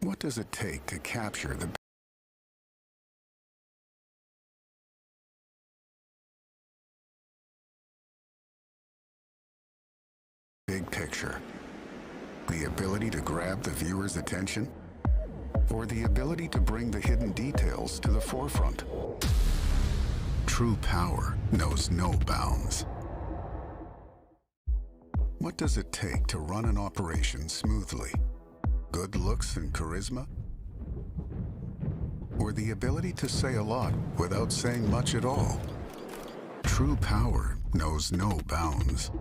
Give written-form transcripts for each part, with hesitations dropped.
What does it take to capture the big picture? The ability to grab the viewer's attention? Or the ability to bring the hidden details to the forefront? True power knows no bounds. What does it take to run an operation smoothly? Good looks and charisma? Or the ability to say a lot without saying much at all? True power knows no bounds.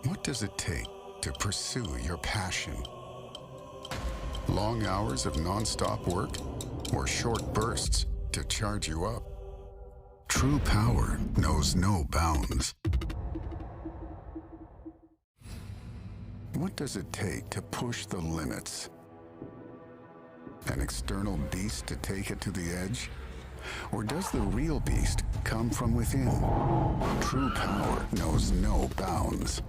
What does it take to pursue your passion? Long hours of non-stop work or short bursts to charge you up? True power knows no bounds. What does it take to push the limits? An external beast to take it to the edge? Or does the real beast come from within? True power knows no bounds.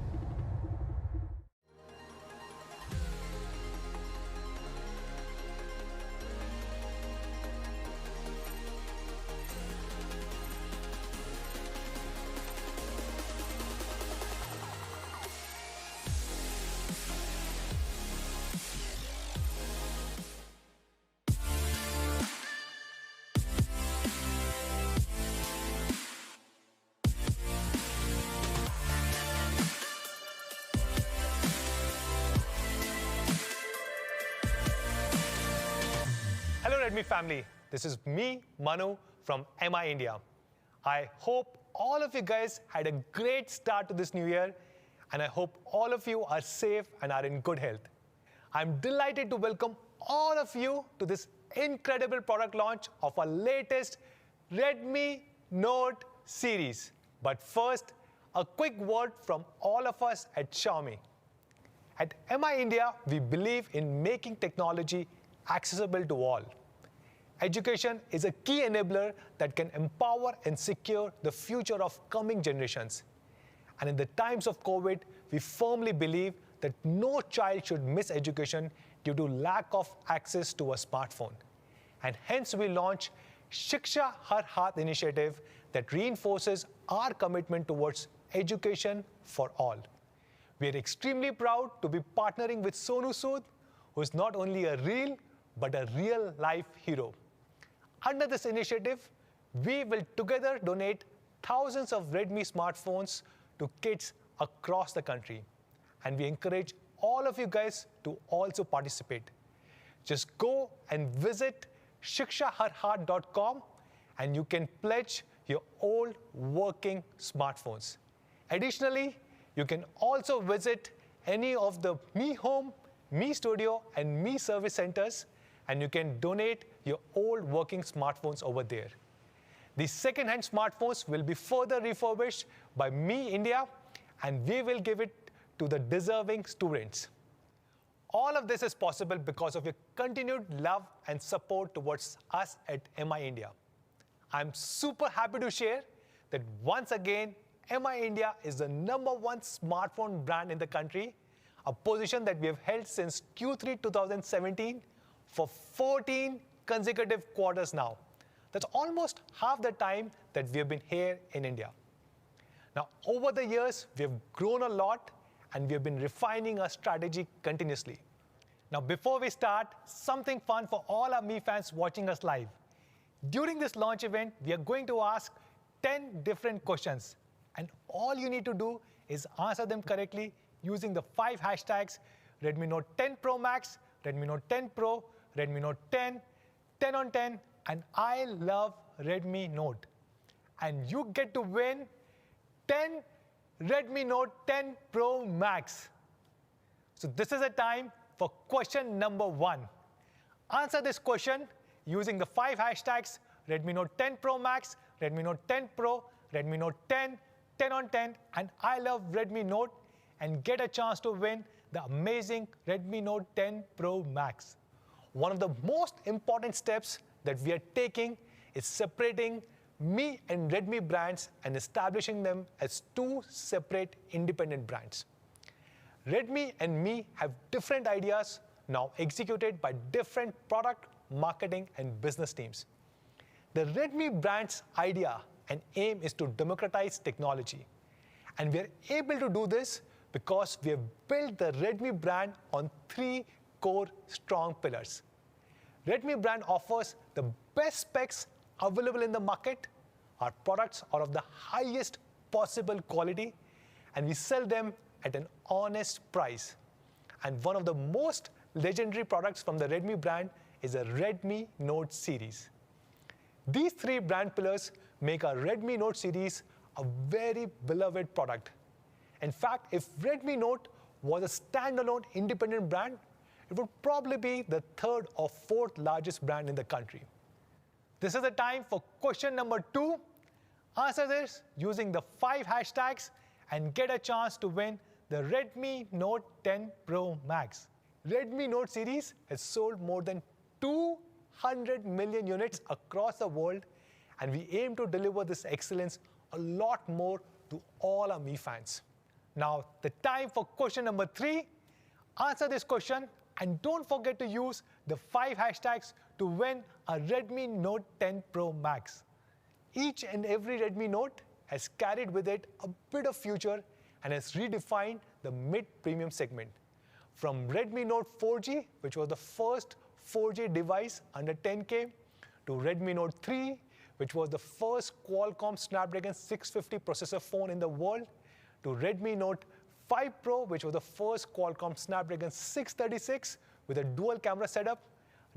Hello Redmi family, this is me, Manu from MI India. I hope all of you guys had a great start to this new year, and I hope all of you are safe and are in good health. I'm delighted to welcome all of you to this incredible product launch of our latest Redmi Note series. But first, a quick word from all of us at Xiaomi. At MI India, we believe in making technology accessible to all. Education is a key enabler that can empower and secure the future of coming generations. And in the times of COVID, we firmly believe that no child should miss education due to lack of access to a smartphone. And hence we launch Shiksha Har Haath initiative that reinforces our commitment towards education for all. We are extremely proud to be partnering with Sonu Sood, who is not only a real, but a real-life hero. Under this initiative, we will together donate thousands of Redmi smartphones to kids across the country. And we encourage all of you guys to also participate. Just go and visit shikshaharhaath.com and you can pledge your old working smartphones. Additionally, you can also visit any of the Mi Home, Mi Studio, and Mi Service centers, and you can donate your old working smartphones over there. These second-hand smartphones will be further refurbished by Mi India, and we will give it to the deserving students. All of this is possible because of your continued love and support towards us at MI India. I'm super happy to share that once again, MI India is the #1 smartphone brand in the country, a position that we have held since Q3 2017 for 14 consecutive quarters now. That's almost half the time that we have been here in India. Now, over the years, we have grown a lot and we have been refining our strategy continuously. Now, before we start, something fun for all our Mi fans watching us live. During this launch event, we are going to ask 10 different questions, and all you need to do is answer them correctly using the 5 hashtags Redmi Note 10 Pro Max, Redmi Note 10 Pro, Redmi Note 10, 10 on 10, and I love Redmi Note. And you get to win 10 Redmi Note 10 Pro Max. So this is the time for question number 1. Answer this question using the 5 hashtags Redmi Note 10 Pro Max, Redmi Note 10 Pro, Redmi Note 10, 10 on 10, and I love Redmi Note, and get a chance to win the amazing Redmi Note 10 Pro Max. One of the most important steps that we are taking is separating Mi and Redmi brands and establishing them as 2 separate independent brands. Redmi and Mi have different ideas, now executed by different product, marketing, and business teams. The Redmi brand's idea and aim is to democratize technology. And we are able to do this because we have built the Redmi brand on 3 core strong pillars. Redmi brand offers the best specs available in the market. Our products are of the highest possible quality, and we sell them at an honest price. And one of the most legendary products from the Redmi brand is the Redmi Note series. These 3 brand pillars make our Redmi Note series a very beloved product. In fact, if Redmi Note was a standalone independent brand, it would probably be the 3rd or 4th largest brand in the country. This is the time for question number 2. Answer this using the 5 hashtags and get a chance to win the Redmi Note 10 Pro Max. Redmi Note series has sold more than 200 million units across the world, and we aim to deliver this excellence a lot more to all our Mi fans. Now, the time for question number 3. Answer this question and don't forget to use the 5 hashtags to win a Redmi Note 10 Pro Max. Each and every Redmi Note has carried with it a bit of future and has redefined the mid-premium segment. From Redmi Note 4G, which was the first 4G device under 10K, to Redmi Note 3, which was the first Qualcomm Snapdragon 650 processor phone in the world, to Redmi Note 5 Pro, which was the first Qualcomm Snapdragon 636 with a dual camera setup,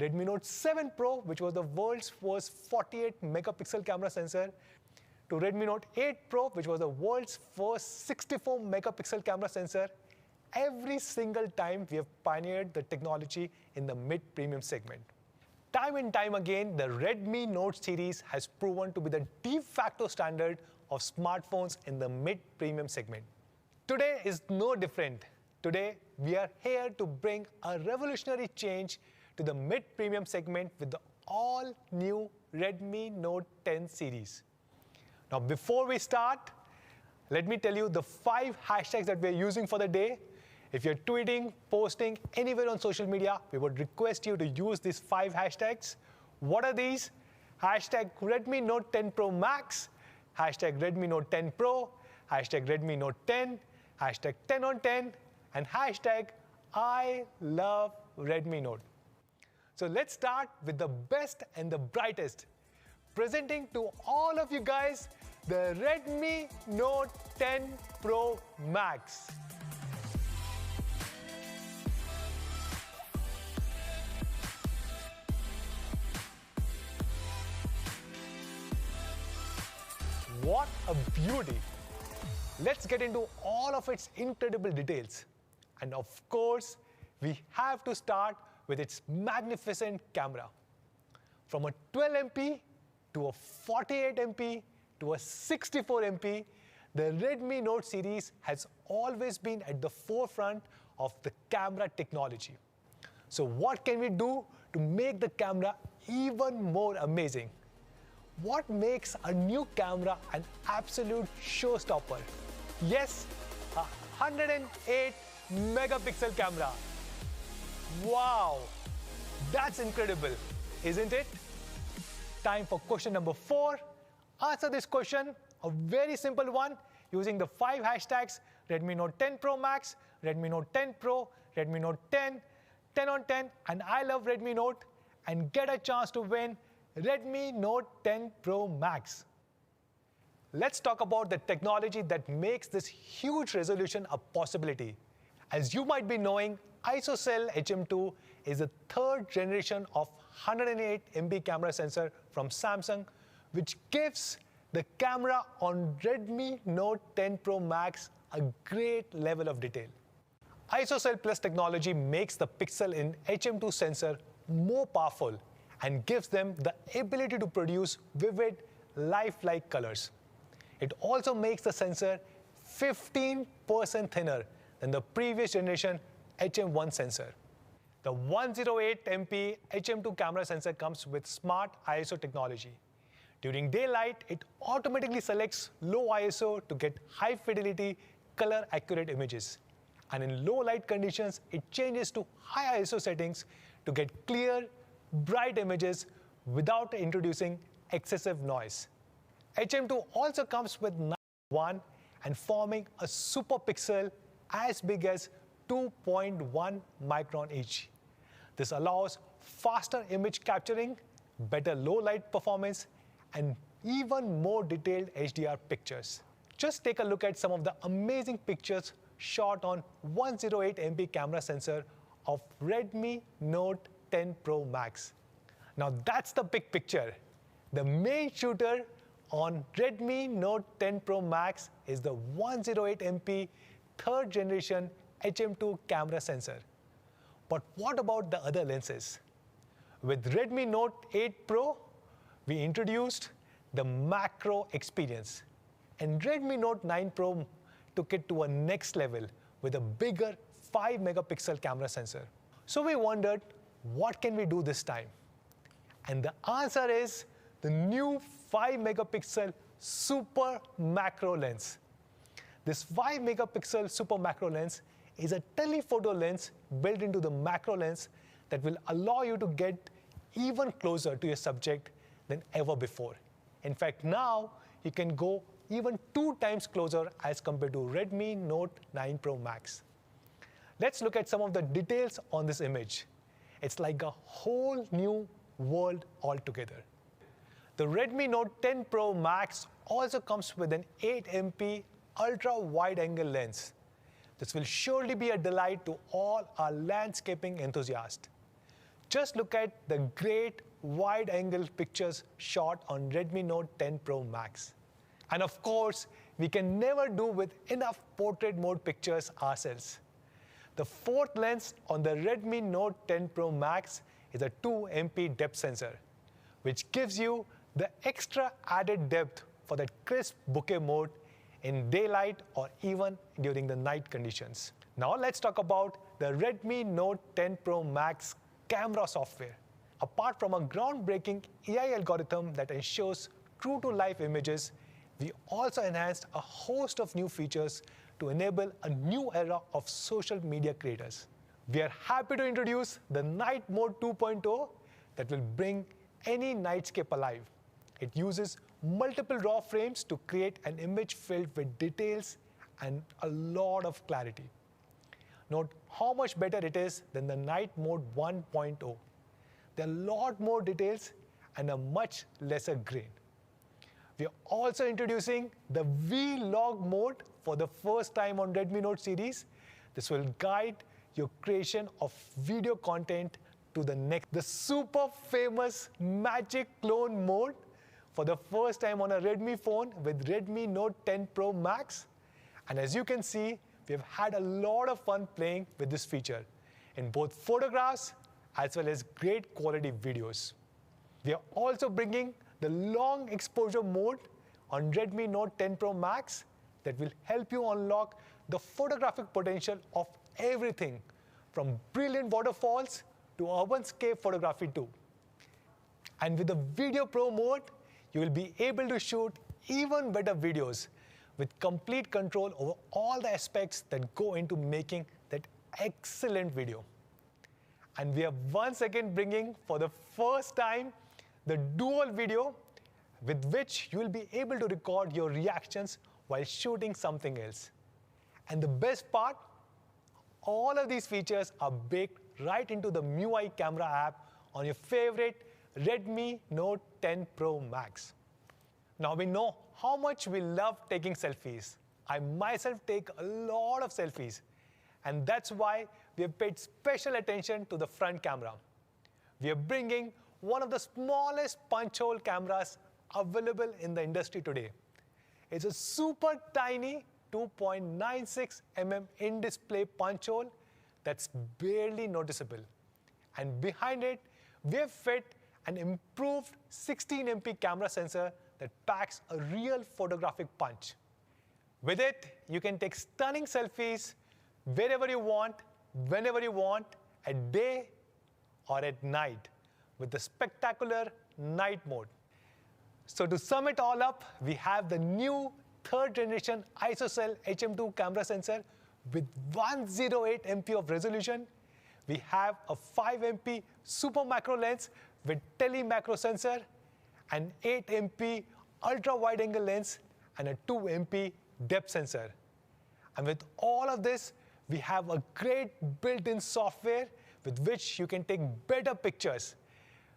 Redmi Note 7 Pro, which was the world's first 48 megapixel camera sensor, to Redmi Note 8 Pro, which was the world's first 64 megapixel camera sensor. Every single time we have pioneered the technology in the mid-premium segment. Time and time again, the Redmi Note series has proven to be the de facto standard of smartphones in the mid-premium segment. Today is no different. Today, we are here to bring a revolutionary change to the mid-premium segment with the all-new Redmi Note 10 series. Now, before we start, let me tell you the 5 hashtags that we are using for the day. If you're tweeting, posting anywhere on social media, we would request you to use these 5 hashtags. What are these? Hashtag Redmi Note 10 Pro Max, hashtag Redmi Note 10 Pro, hashtag Redmi Note 10, hashtag 10 on 10, and hashtag I love Redmi Note. So let's start with the best and the brightest. Presenting to all of you guys, the Redmi Note 10 Pro Max. What a beauty! Let's get into all of its incredible details. And of course, we have to start with its magnificent camera. From a 12 MP to a 48 MP to a 64 MP, the Redmi Note series has always been at the forefront of the camera technology. So what can we do to make the camera even more amazing? What makes a new camera an absolute showstopper? Yes, a 108 megapixel camera. Wow, that's incredible, isn't it? Time for question number 4. Answer this question, a very simple one, using the 5 hashtags Redmi Note 10 Pro Max, Redmi Note 10 Pro, Redmi Note 10, 10 on 10, and I love Redmi Note, and get a chance to win Redmi Note 10 Pro Max. Let's talk about the technology that makes this huge resolution a possibility. As you might be knowing, ISOCELL HM2 is the 3rd generation of 108 MP camera sensor from Samsung, which gives the camera on Redmi Note 10 Pro Max a great level of detail. ISOCELL Plus technology makes the pixel in HM2 sensor more powerful and gives them the ability to produce vivid, lifelike colors. It also makes the sensor 15% thinner than the previous generation HM1 sensor. The 108 MP HM2 camera sensor comes with smart ISO technology. During daylight, it automatically selects low ISO to get high fidelity, color accurate images. And in low light conditions, it changes to high ISO settings to get clear, bright images without introducing excessive noise. HM2 also comes with 9.1 and forming a super pixel as big as 2.1 micron each. This allows faster image capturing, better low light performance, and even more detailed HDR pictures. Just take a look at some of the amazing pictures shot on 108MP camera sensor of Redmi Note 10 Pro Max. Now that's the big picture. The main shooter on Redmi Note 10 Pro Max is the 108MP third generation HM2 camera sensor. But what about the other lenses? With Redmi Note 8 Pro, we introduced the macro experience. And Redmi Note 9 Pro took it to a next level with a bigger 5 megapixel camera sensor. So we wondered, what can we do this time? And the answer is the new 5 megapixel super macro lens. This 5 megapixel super macro lens is a telephoto lens built into the macro lens that will allow you to get even closer to your subject than ever before. In fact, now you can go even 2 times closer as compared to Redmi Note 9 Pro Max. Let's look at some of the details on this image. It's like a whole new world altogether. The Redmi Note 10 Pro Max also comes with an 8MP ultra wide angle lens. This will surely be a delight to all our landscaping enthusiasts. Just look at the great wide angle pictures shot on Redmi Note 10 Pro Max. And of course, we can never do with enough portrait mode pictures ourselves. The fourth lens on the Redmi Note 10 Pro Max is a 2MP depth sensor, which gives you the extra added depth for that crisp bokeh mode in daylight or even during the night conditions. Now let's talk about the Redmi Note 10 Pro Max camera software. Apart from a groundbreaking AI algorithm that ensures true-to-life images, we also enhanced a host of new features to enable a new era of social media creators. We are happy to introduce the Night Mode 2.0 that will bring any nightscape alive. It uses multiple raw frames to create an image filled with details and a lot of clarity. Note how much better it is than the Night Mode 1.0. There are a lot more details and a much lesser grain. We are also introducing the Vlog mode for the first time on Redmi Note series. This will guide your creation of video content to the next. The super famous Magic Clone mode for the first time on a Redmi phone with Redmi Note 10 Pro Max. And as you can see, we have had a lot of fun playing with this feature in both photographs as well as great quality videos. We are also bringing the long exposure mode on Redmi Note 10 Pro Max that will help you unlock the photographic potential of everything from brilliant waterfalls to urbanscape photography too. And with the Video Pro mode, you will be able to shoot even better videos with complete control over all the aspects that go into making that excellent video. And we are once again bringing for the first time the dual video with which you will be able to record your reactions while shooting something else. And the best part, all of these features are baked right into the MIUI camera app on your favorite Redmi Note 10 Pro Max. Now we know how much we love taking selfies. I myself take a lot of selfies, and that's why we have paid special attention to the front camera. We are bringing one of the smallest punch hole cameras available in the industry today. It's a super tiny 2.96 mm in-display punch hole that's barely noticeable. And behind it, we have fit an improved 16MP camera sensor that packs a real photographic punch. With it, you can take stunning selfies wherever you want, whenever you want, at day or at night, with the spectacular night mode. So to sum it all up, we have the new third generation ISOCELL HM2 camera sensor With 108 MP of resolution, we have a 5 MP super macro lens with tele macro sensor, an 8 MP ultra wide angle lens, and a 2 MP depth sensor. And with all of this, we have a great built-in software with which you can take better pictures.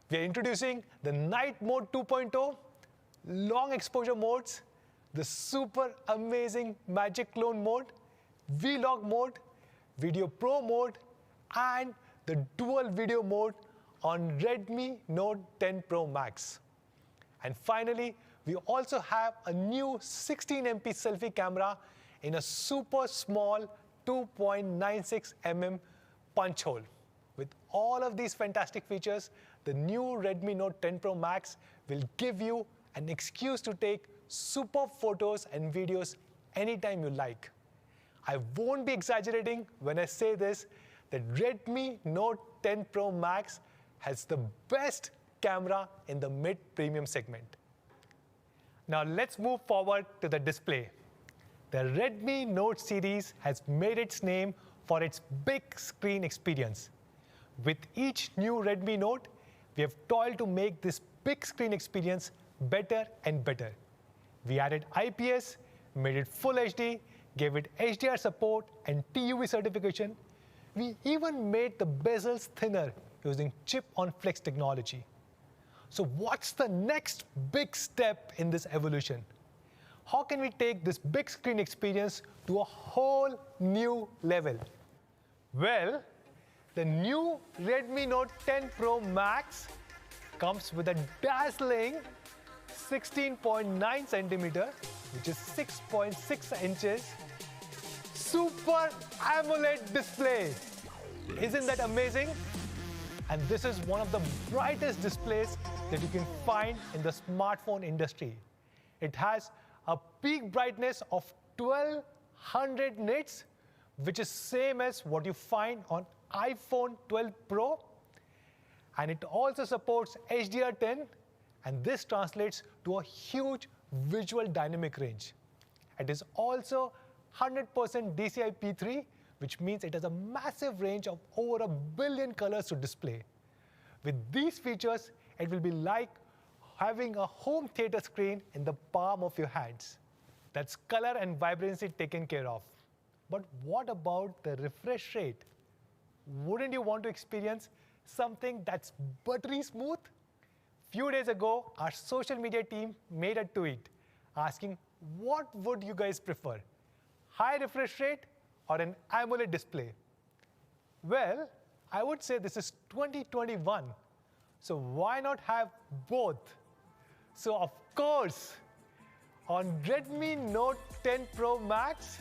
We are introducing the Night Mode 2.0, long exposure modes, the super amazing Magic Clone mode, Vlog mode, Video Pro mode, and the dual video mode on Redmi Note 10 Pro Max. And finally, we also have a new 16 MP selfie camera in a super small 2.96 mm punch hole. With all of these fantastic features, the new Redmi Note 10 Pro Max will give you an excuse to take superb photos and videos anytime you like. I won't be exaggerating when I say this, that Redmi Note 10 Pro Max has the best camera in the mid-premium segment. Now let's move forward to the display. The Redmi Note series has made its name for its big screen experience. With each new Redmi Note, we have toiled to make this big screen experience better and better. We added IPS, made it Full HD, gave it HDR support and TUV certification. We even made the bezels thinner using chip-on-flex technology. So what's the next big step in this evolution? How can we take this big screen experience to a whole new level? Well, the new Redmi Note 10 Pro Max comes with a dazzling 16.9 centimeter, which is 6.6 inches, Super AMOLED display. Isn't that amazing? And this is one of the brightest displays that you can find in the smartphone industry. It has a peak brightness of 1200 nits, which is same as what you find on iPhone 12 Pro. And it also supports HDR10, and this translates to a huge visual dynamic range. It is also 100% DCI-P3, which means it has a massive range of over 1 billion colors to display. With these features, it will be like having a home theater screen in the palm of your hands. That's color and vibrancy taken care of. But what about the refresh rate? Wouldn't you want to experience something that's buttery smooth? Few days ago, our social media team made a tweet asking, what would you guys prefer? High refresh rate or an AMOLED display? Well, I would say this is 2021. So why not have both? So of course, on Redmi Note 10 Pro Max,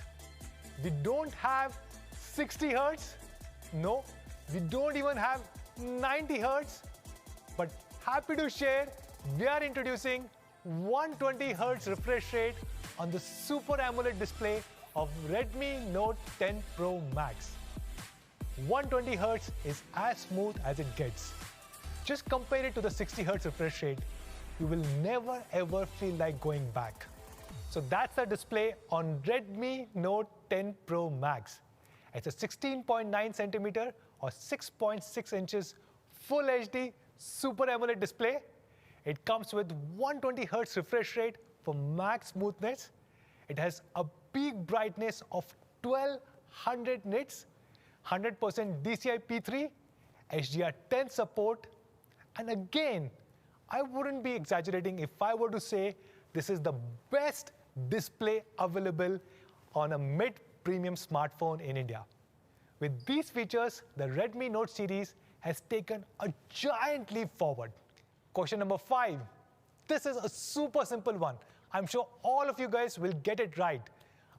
we don't have 60 Hz. No, we don't even have 90 Hz. But happy to share, we are introducing 120 Hz refresh rate on the Super AMOLED display of Redmi Note 10 Pro Max. 120 Hz is as smooth as it gets. Just compare it to the 60 Hz refresh rate. You will never ever feel like going back. So that's the display on Redmi Note 10 Pro Max. It's a 16.9 centimeter or 6.6 inches Full HD Super AMOLED display. It comes with 120 Hz refresh rate for max smoothness. It has a peak brightness of 1200 nits, 100% DCI-P3, HDR10 support, and again, I wouldn't be exaggerating if I were to say this is the best display available on a mid-premium smartphone in India. With these features, the Redmi Note series has taken a giant leap forward. Question number 5. This is a super simple one. I'm sure all of you guys will get it right.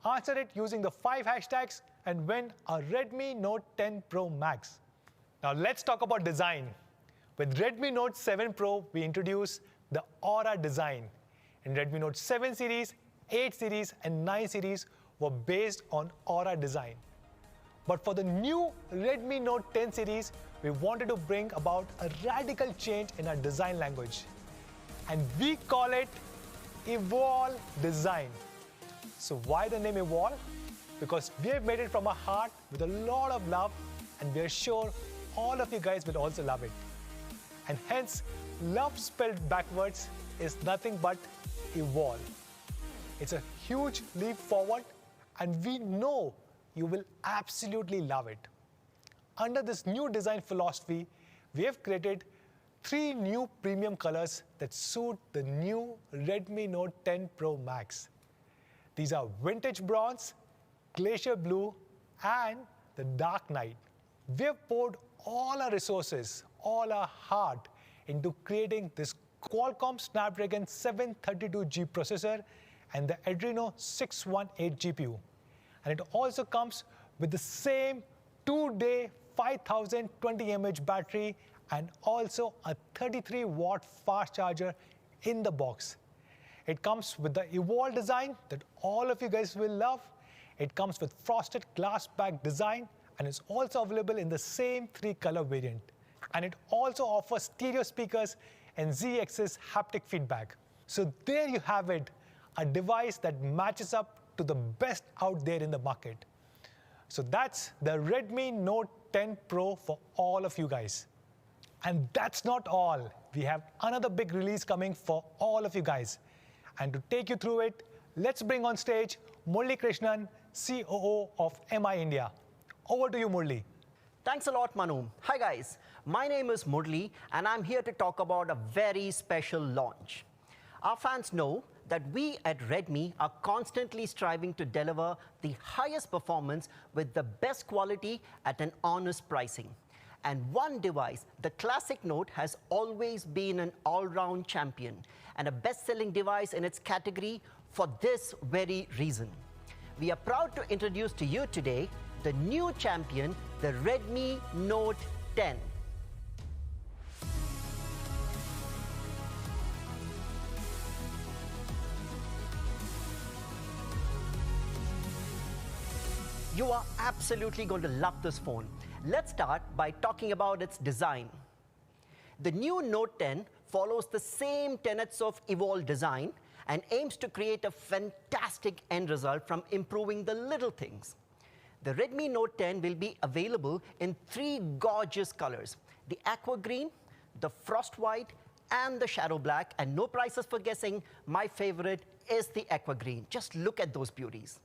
Answer it using the 5 hashtags and win a Redmi Note 10 Pro Max. Now let's talk about design. With Redmi Note 7 Pro, we introduced the Aura design. In Redmi Note 7 series, 8 series, and 9 series were based on Aura design. But for the new Redmi Note 10 series, we wanted to bring about a radical change in our design language. And we call it Evolve Design. So why the name Evolve? because we have made it from our heart with a lot of love, and we are sure all of you guys will also love it. And hence, love spelled backwards is nothing but evolve. It's a huge leap forward, and we know you will absolutely love it. Under this new design philosophy, we have created 3 new premium colors that suit the new Redmi Note 10 Pro Max. These are vintage bronze, glacier blue, and the dark night. We have poured all our resources, all our heart into creating this Qualcomm Snapdragon 732G processor and the Adreno 618 GPU. And it also comes with the same 2-day 5020 mAh battery and also a 33-watt fast charger in the box. It comes with the Evolve design that all of you guys will love. It comes with frosted glass back design, and it's also available in the same 3-color variant. And it also offers stereo speakers and Z-axis haptic feedback. So there you have it, a device that matches up to the best out there in the market. So that's the Redmi Note 10 Pro for all of you guys. And that's not all. We have another big release coming for all of you guys. And to take you through it, let's bring on stage Murli Krishnan, COO of MI India. Over to you, Murli. Thanks a lot, Manu. Hi guys, my name is Murli and I'm here to talk about a very special launch. Our fans know that we at Redmi are constantly striving to deliver the highest performance with the best quality at an honest pricing. And one device, the Classic Note, has always been an all-round champion and a best-selling device in its category for this very reason. We are proud to introduce to you today the new champion, the Redmi Note 10. You are absolutely going to love this phone. Let's start by talking about its design. The new Note 10 follows the same tenets of Evolve design and aims to create a fantastic end result from improving the little things. The Redmi Note 10 will be available in 3 gorgeous colors: the aqua green, the frost white, and the shadow black. And no prizes for guessing, my favorite is the aqua green. Just look at those beauties.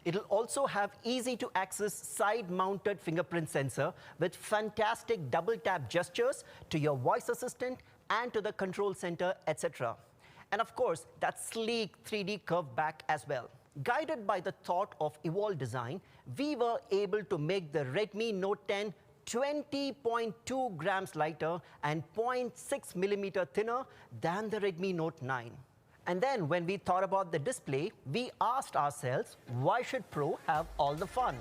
It'll also have easy-to-access side-mounted fingerprint sensor with fantastic double-tap gestures to your voice assistant and to the control center, etc. And of course, that sleek 3D curve back as well. Guided by the thought of Evolve design, we were able to make the Redmi Note 10 20.2 grams lighter and 0.6 millimeter thinner than the Redmi Note 9. And then when we thought about the display, we asked ourselves, why should Pro have all the fun?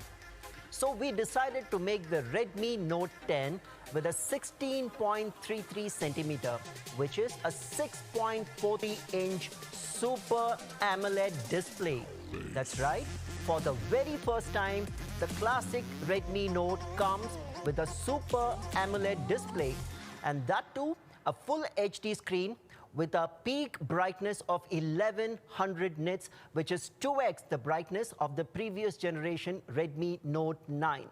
So we decided to make the Redmi Note 10 with a 16.33 centimeter, which is a 6.40-inch Super AMOLED display. That's right, for the very first time, the classic Redmi Note comes with a Super AMOLED display, and that too, a full HD screen with a peak brightness of 1100 nits, which is 2x the brightness of the previous generation Redmi Note 9.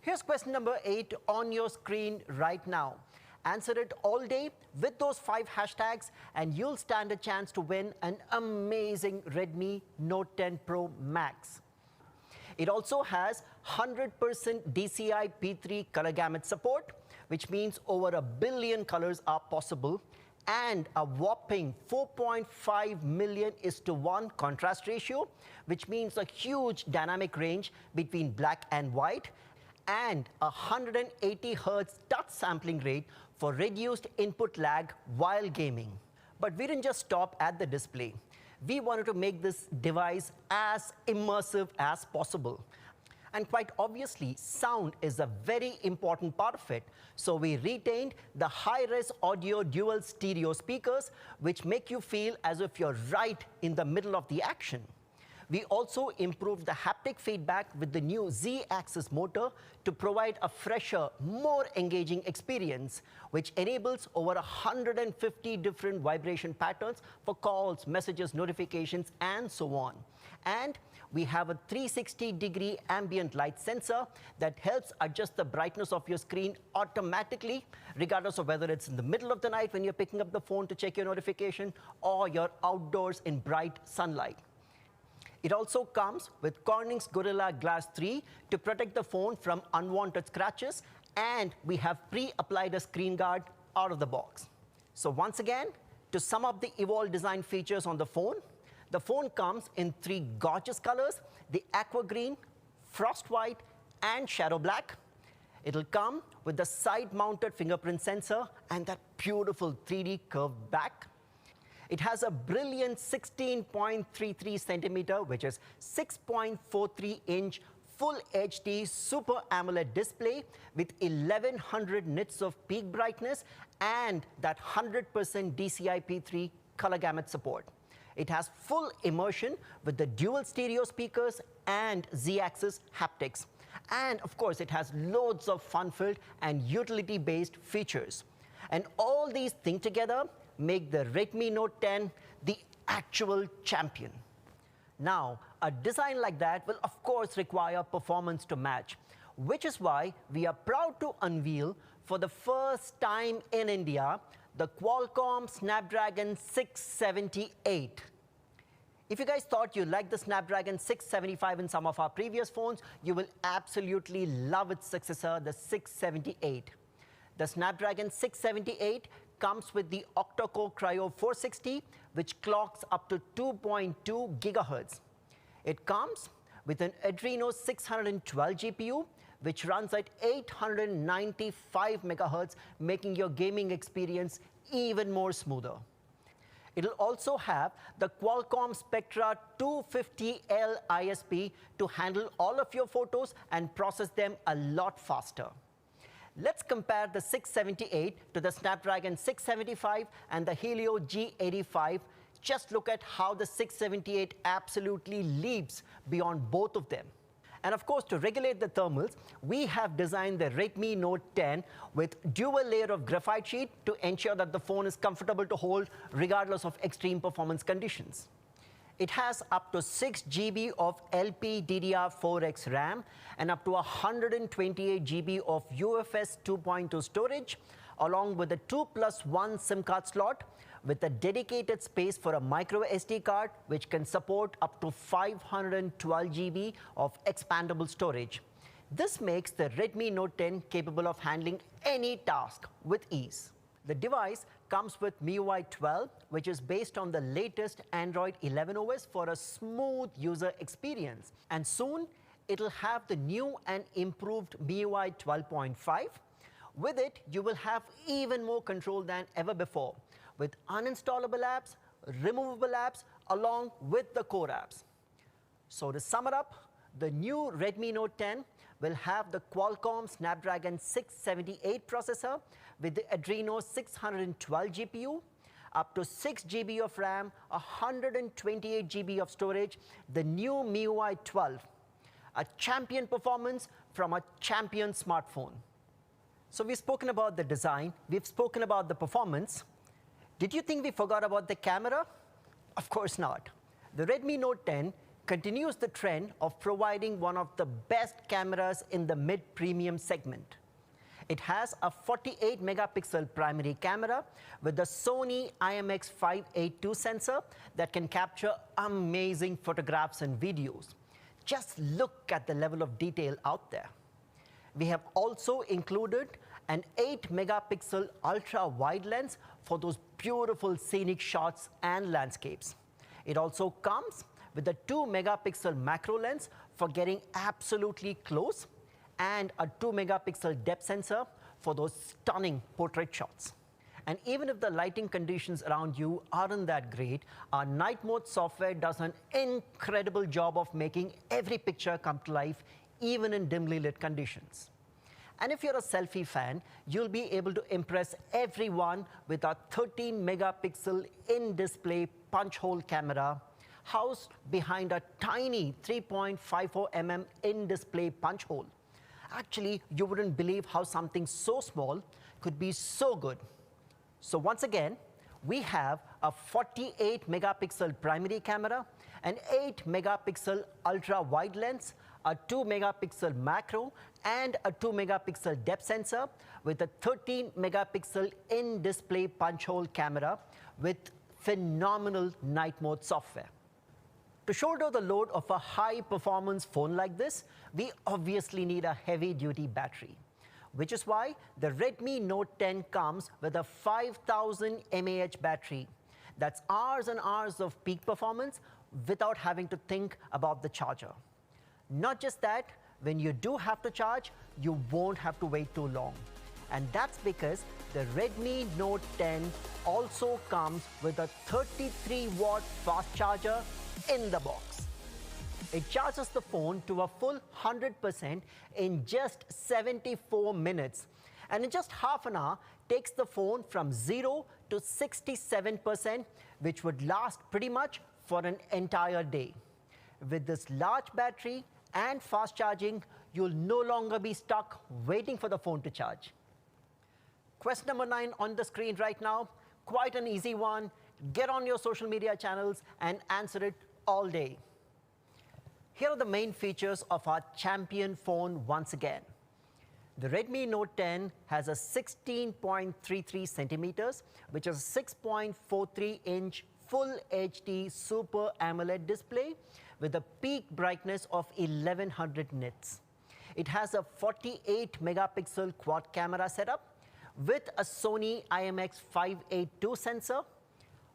Here's question number 8 on your screen right now. Answer it all day with those 5 hashtags and you'll stand a chance to win an amazing Redmi Note 10 Pro Max. It also has 100% DCI P3 color gamut support, which means over 1 billion colors are possible, and a whopping 4.5 million /1 contrast ratio, which means a huge dynamic range between black and white, and a 180 Hz touch sampling rate for reduced input lag while gaming. But we didn't just stop at the display. We wanted to make this device as immersive as possible. And quite obviously, sound is a very important part of it. So we retained the high-res audio dual stereo speakers, which make you feel as if you're right in the middle of the action. We also improved the haptic feedback with the new Z-axis motor to provide a fresher, more engaging experience, which enables over 150 different vibration patterns for calls, messages, notifications, and so on. And we have a 360-degree ambient light sensor that helps adjust the brightness of your screen automatically, regardless of whether it's in the middle of the night when you're picking up the phone to check your notification or you're outdoors in bright sunlight. It also comes with Corning's Gorilla Glass 3 to protect the phone from unwanted scratches, and we have pre-applied a screen guard out of the box. So once again, to sum up the Evolve design features on the phone comes in 3 gorgeous colors: the aqua green, frost white, and shadow black. It'll come with the side-mounted fingerprint sensor and that beautiful 3D curved back. It has a brilliant 16.33 centimeter, which is 6.43-inch Full HD Super AMOLED display with 1100 nits of peak brightness and that 100% DCI-P3 color gamut support. It has full immersion with the dual stereo speakers and Z-axis haptics. And of course, it has loads of fun-filled and utility-based features. And all these things together make the Redmi Note 10 the actual champion. Now, a design like that will of course require performance to match, which is why we are proud to unveil for the first time in India the Qualcomm Snapdragon 678. If you guys thought you liked the Snapdragon 675 in some of our previous phones, you will absolutely love its successor, the 678. The Snapdragon 678 comes with the octa-core Cryo 460, which clocks up to 2.2 gigahertz. It comes with an Adreno 612 GPU, which runs at 895 megahertz, making your gaming experience even more smoother. It'll also have the Qualcomm Spectra 250L ISP to handle all of your photos and process them a lot faster. Let's compare the 678 to the Snapdragon 675 and the Helio G85. Just look at how the 678 absolutely leaps beyond both of them. And of course, to regulate the thermals, we have designed the Redmi Note 10 with dual layer of graphite sheet to ensure that the phone is comfortable to hold regardless of extreme performance conditions. It has up to 6 GB of LPDDR4X RAM and up to 128 GB of UFS 2.2 storage, along with a 2+1 SIM card slot with a dedicated space for a micro SD card, which can support up to 512 GB of expandable storage. This makes the Redmi Note 10 capable of handling any task with ease. The device comes with MIUI 12, which is based on the latest Android 11 OS for a smooth user experience. And soon, it'll have the new and improved MIUI 12.5. With it, you will have even more control than ever before, with uninstallable apps, removable apps, along with the core apps. So to sum it up, the new Redmi Note 10 will have the Qualcomm Snapdragon 678 processor with the Adreno 612 GPU, up to 6 GB of RAM, 128 GB of storage, the new MIUI 12, a champion performance from a champion smartphone. So we've spoken about the design, we've spoken about the performance. Did you think we forgot about the camera? Of course not. The Redmi Note 10 continues the trend of providing one of the best cameras in the mid-premium segment. It has a 48 megapixel primary camera with the Sony IMX582 sensor that can capture amazing photographs and videos. Just look at the level of detail out there. We have also included an 8 megapixel ultra wide lens for those beautiful scenic shots and landscapes. It also comes with a 2 megapixel macro lens for getting absolutely close and a 2 megapixel depth sensor for those stunning portrait shots. And even if the lighting conditions around you aren't that great, our night mode software does an incredible job of making every picture come to life, even in dimly lit conditions. And if you're a selfie fan, you'll be able to impress everyone with our 13 megapixel in-display punch hole camera housed behind a tiny 3.54 mm in-display punch hole. Actually, you wouldn't believe how something so small could be so good. So once again, we have a 48 megapixel primary camera an 8 megapixel ultra wide lens, a 2 megapixel macro, and a 2 megapixel depth sensor with a 13 megapixel in-display punch hole camera with phenomenal night mode software. To shoulder the load of a high performance phone like this, we obviously need a heavy duty battery, which is why the Redmi Note 10 comes with a 5000 mAh battery. That's hours and hours of peak performance without having to think about the charger. Not just that, when you do have to charge, you won't have to wait too long. And that's because the Redmi Note 10 also comes with a 33-watt fast charger in the box. It charges the phone to a full 100% in just 74 minutes. And in just half an hour, takes the phone from 0 to 67%, which would last pretty much for an entire day. With this large battery and fast charging, you'll no longer be stuck waiting for the phone to charge. Question number 9 on the screen right now, quite an easy one. Get on your social media channels and answer it all day. Here are the main features of our champion phone once again. The Redmi Note 10 has a 16.33 centimeters, which is a 6.43-inch Full HD Super AMOLED display with a peak brightness of 1100 nits. It has a 48 megapixel quad camera setup with a Sony IMX582 sensor,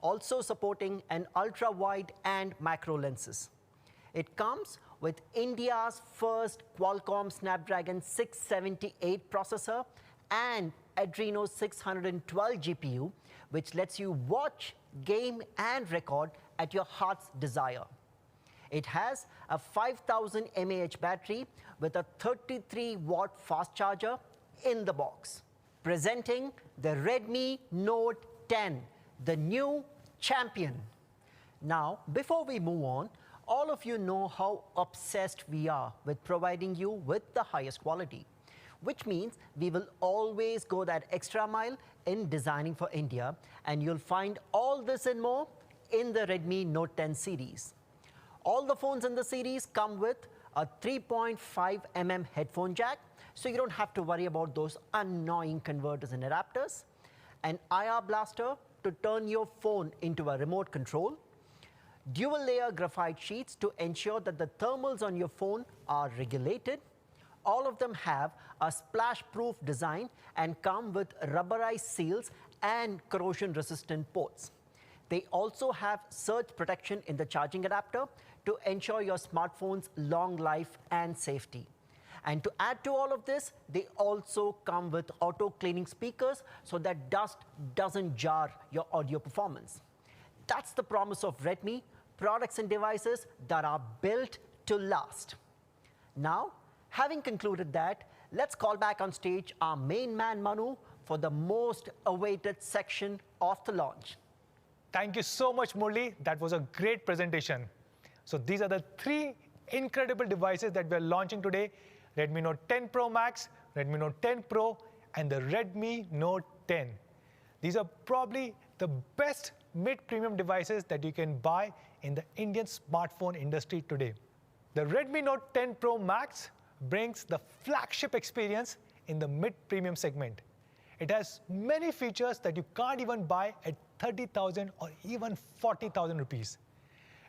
also supporting an ultra-wide and macro lenses. It comes with India's first Qualcomm Snapdragon 678 processor and Adreno 612 GPU, which lets you watch, game, and record at your heart's desire. It has a 5000 mAh battery with a 33-watt fast charger in the box. Presenting the Redmi Note 10, the new champion. Now, before we move on, all of you know how obsessed we are with providing you with the highest quality, which means we will always go that extra mile in designing for India, and you'll find all this and more in the Redmi Note 10 series. All the phones in the series come with a 3.5mm headphone jack, so you don't have to worry about those annoying converters and adapters, an IR blaster to turn your phone into a remote control, dual layer graphite sheets to ensure that the thermals on your phone are regulated. All of them have a splash-proof design and come with rubberized seals and corrosion-resistant ports. They also have surge protection in the charging adapter to ensure your smartphone's long life and safety. And to add to all of this, they also come with auto-cleaning speakers so that dust doesn't jar your audio performance. That's the promise of Redmi, products and devices that are built to last. Now, having concluded that, let's call back on stage our main man Manu for the most awaited section of the launch. Thank you so much, Murli. That was a great presentation. So these are the 3 incredible devices that we are launching today: Redmi Note 10 Pro Max, Redmi Note 10 Pro, and the Redmi Note 10. These are probably the best mid-premium devices that you can buy in the Indian smartphone industry today. The Redmi Note 10 Pro Max brings the flagship experience in the mid-premium segment. It has many features that you can't even buy at 30,000 or even 40,000 rupees.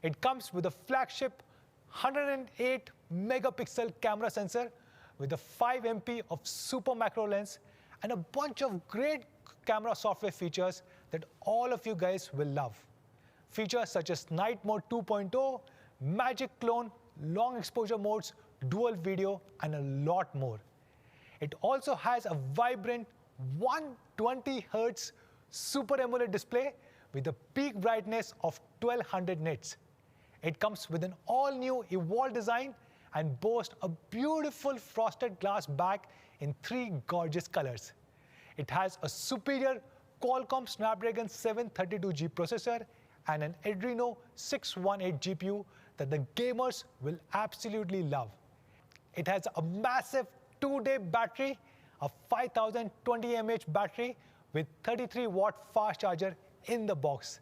It comes with a flagship 108 megapixel camera sensor with a 5 MP of super macro lens and a bunch of great camera software features that all of you guys will love. Features such as Night Mode 2.0, Magic Clone, long exposure modes, dual video, and a lot more. It also has a vibrant 120 Hz Super AMOLED display with a peak brightness of 1200 nits. It comes with an all-new Evolve design and boasts a beautiful frosted glass back in 3 gorgeous colors. It has a superior Qualcomm Snapdragon 732G processor and an Adreno 618 GPU that the gamers will absolutely love. It has a massive 2-day battery, a 5020 mAh battery with 33-watt fast charger in the box.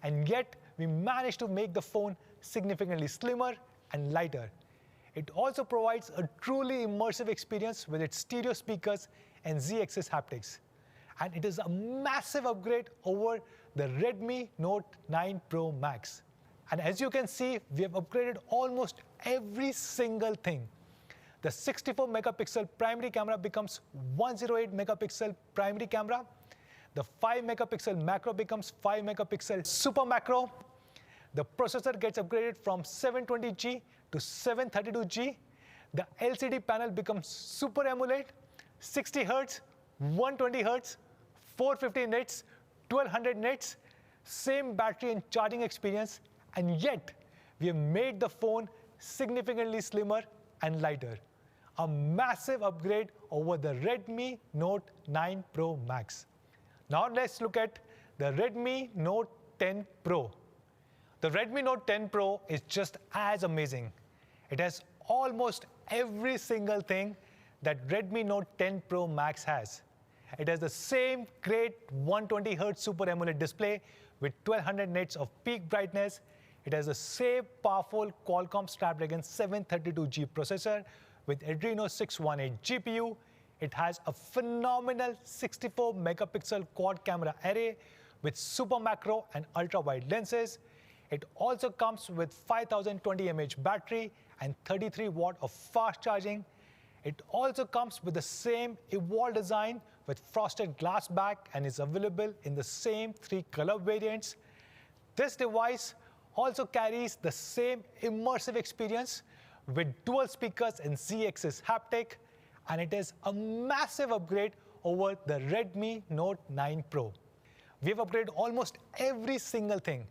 And yet, we managed to make the phone significantly slimmer and lighter. It also provides a truly immersive experience with its stereo speakers and Z-axis haptics. And it is a massive upgrade over the Redmi Note 9 Pro Max. And as you can see, we have upgraded almost every single thing. The 64 megapixel primary camera becomes 108 megapixel primary camera. The 5 megapixel macro becomes 5 megapixel super macro. The processor gets upgraded from 720G to 732G. The LCD panel becomes Super AMOLED, 60 Hz, 120 Hz, 450 nits, 1200 nits, same battery and charging experience, and yet we have made the phone significantly slimmer and lighter. A massive upgrade over the Redmi Note 9 Pro Max. Now let's look at the Redmi Note 10 Pro. The Redmi Note 10 Pro is just as amazing. It has almost every single thing that Redmi Note 10 Pro Max has. It has the same great 120 Hz Super AMOLED display with 1200 nits of peak brightness. It has the same powerful Qualcomm Snapdragon 732G processor with Adreno 618 GPU. It has a phenomenal 64 megapixel quad camera array with super macro and ultra wide lenses. It also comes with 5020 mAh battery and 33 watt of fast charging. It also comes with the same EVOLVE design with frosted glass back and is available in the same 3 color variants. This device also carries the same immersive experience with dual speakers and Z-axis haptic, and it is a massive upgrade over the Redmi Note 9 Pro. We have upgraded almost every single thing.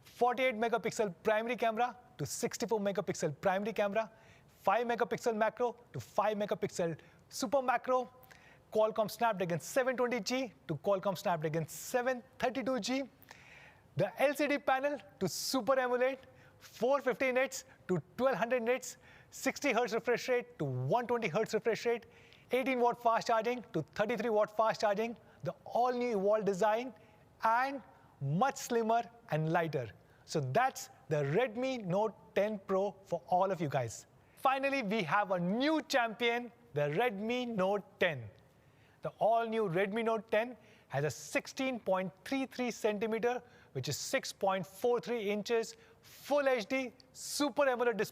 48 megapixel primary camera to 64 megapixel primary camera, 5 megapixel macro to 5 megapixel super macro, Qualcomm Snapdragon 720G to Qualcomm Snapdragon 732G, the LCD panel to Super AMOLED, 450 nits to 1200 nits, 60 Hz refresh rate to 120 Hz refresh rate, 18 watt fast charging to 33 watt fast charging, the all new EVOLVE design, and much slimmer and lighter. So that's the Redmi Note 10 Pro for all of you guys. Finally, we have a new champion, the Redmi Note 10. The all new Redmi Note 10 has a 16.33 centimeter, which is 6.43 inches, Full HD Super AMOLED display